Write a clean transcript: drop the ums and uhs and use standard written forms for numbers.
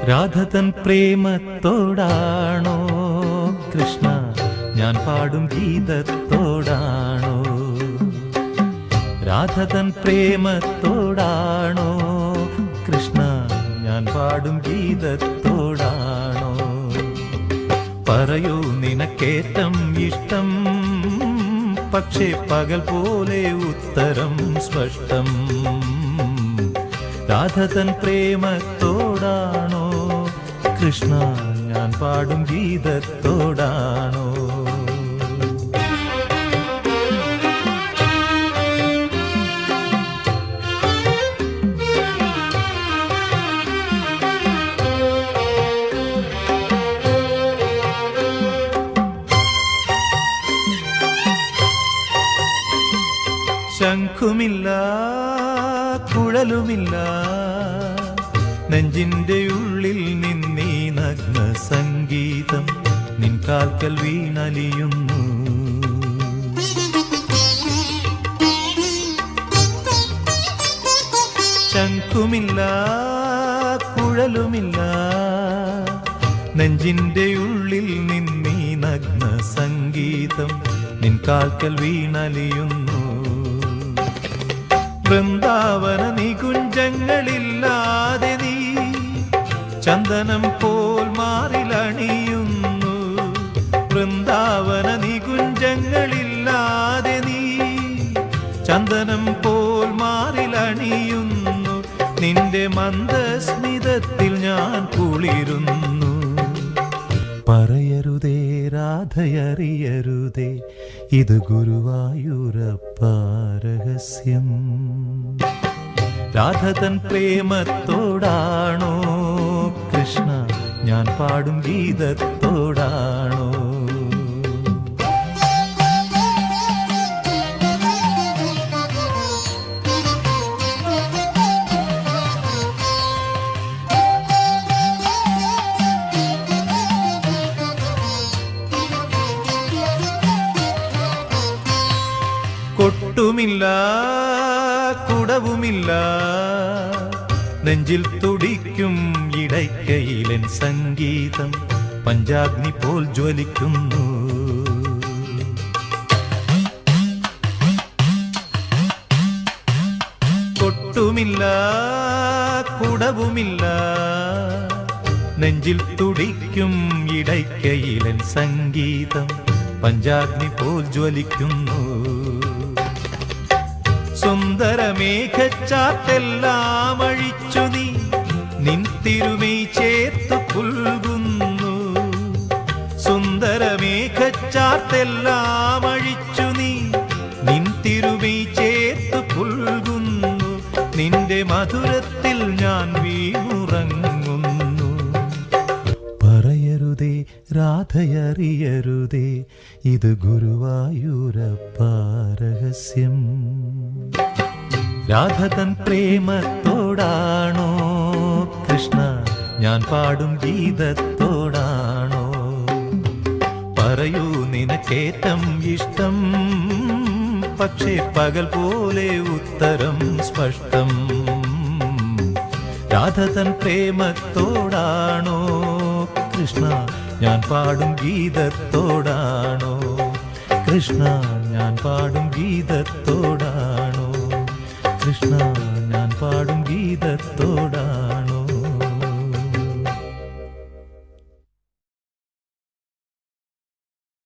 രാധതൻ പ്രേമത്തോടാണോ കൃഷ്ണ ഞാൻ പാടും ഗീതത്തോടാണോ? രാധതൻ പ്രേമത്തോടാണോ കൃഷ്ണ ഞാൻ പാടും ഗീതത്തോടാണോ? പറയൂ നിനക്കേറ്റം ഇഷ്ടം, പക്ഷേ പകൽ പോലെ ഉത്തരം സ്പഷ്ടം. രാധതൻ പ്രേമത്തോടാണോ കൃഷ്ണ ഞാൻ പാടും ഗീതത്തോടാണോ? ശംഖുമില്ല കുഴലുമില്ല, നെഞ്ചിന്റെ ഉള്ളിൽ നിന്നീ നഗ്ന സംഗീതം നിൻ കാൽക്കൽ വീണലിയുന്നു. ശംഖുമില്ല കുഴലുമില്ല, നെഞ്ചിന്റെ ഉള്ളിൽ നിന്നീ നഗ്ന സംഗീതം നിൻ കാൽക്കൽ വീണലിയുന്നു. വൃന്ദാവന നികുഞ്ചങ്ങളില്ലാതെ നീ ചന്ദനം പോൽ മാറിലണിയുന്നു. വൃന്ദാവന നികുഞ്ചങ്ങളില്ലാതെ നീ ചന്ദനം പോൽ മാറിലണിയുന്നു. നിന്റെ മന്ദസ്മിതത്തിൽ ഞാൻ കുളിരുന്നു. പറയരുതേ രാധയറിയരുതേ, ഇത് ഗുരുവായൂരപ്പ രഹസ്യം. രാധതൻ പ്രേമത്തോടാണോ കൃഷ്ണ ഞാൻ പാടും ഗീതത്തോടാണോ? കൊട്ടുമില്ല കുടവുമില്ല, നെഞ്ചിൽ തുടിക്കും ഇടയ്ക്കയിലൻ സംഗീതം പഞ്ചാഗ്നി പോൽ ജ്വലിക്കുന്നു. കൊട്ടുമില്ല കുടവുമില്ല, നെഞ്ചിൽ തുടിക്കും ഇടയ്ക്കയിലൻ സംഗീതം പഞ്ചാഗ്നി പോൽ ജ്വലിക്കുന്നു. സുന്ദരമേഘച്ചാത്തെല്ലാം അഴിച്ചു നീ നിൻ തിരുമൈ ചേർത്തു പുൽകുന്നു. സുന്ദരമേഘച്ചാത്തെല്ലാം അഴിച്ചു നീ നിൻ തിരുമൈ ചേർത്തു പുൽകുന്നു. നിന്റെ മധുരത്തിൽ ഞാൻ വീണുറങ്ങുന്നു. പറയരുതേ രാധയറിയരുതേ, ഇത് ഗുരുവായൂരപ്പ രഹസ്യം. രാധതൻ പ്രേമത്തോടാണോ കൃഷ്ണ ഞാൻ പാടും ഗീതത്തോടാണോ? പറയൂ നിനക്കേറ്റം ഇഷ്ടം, പക്ഷേ പകൽ പോലെ ഉത്തരം സ്പഷ്ടം. രാധതൻ പ്രേമത്തോടാണോ കൃഷ്ണ ഞാൻ പാടും ഗീതത്തോടാണോ? കൃഷ്ണ ഞാൻ പാടും ഗീതത്തോടാണോ? കൃഷ്ണ ഞാൻ പാടും ഗീതത്തോടാണോ?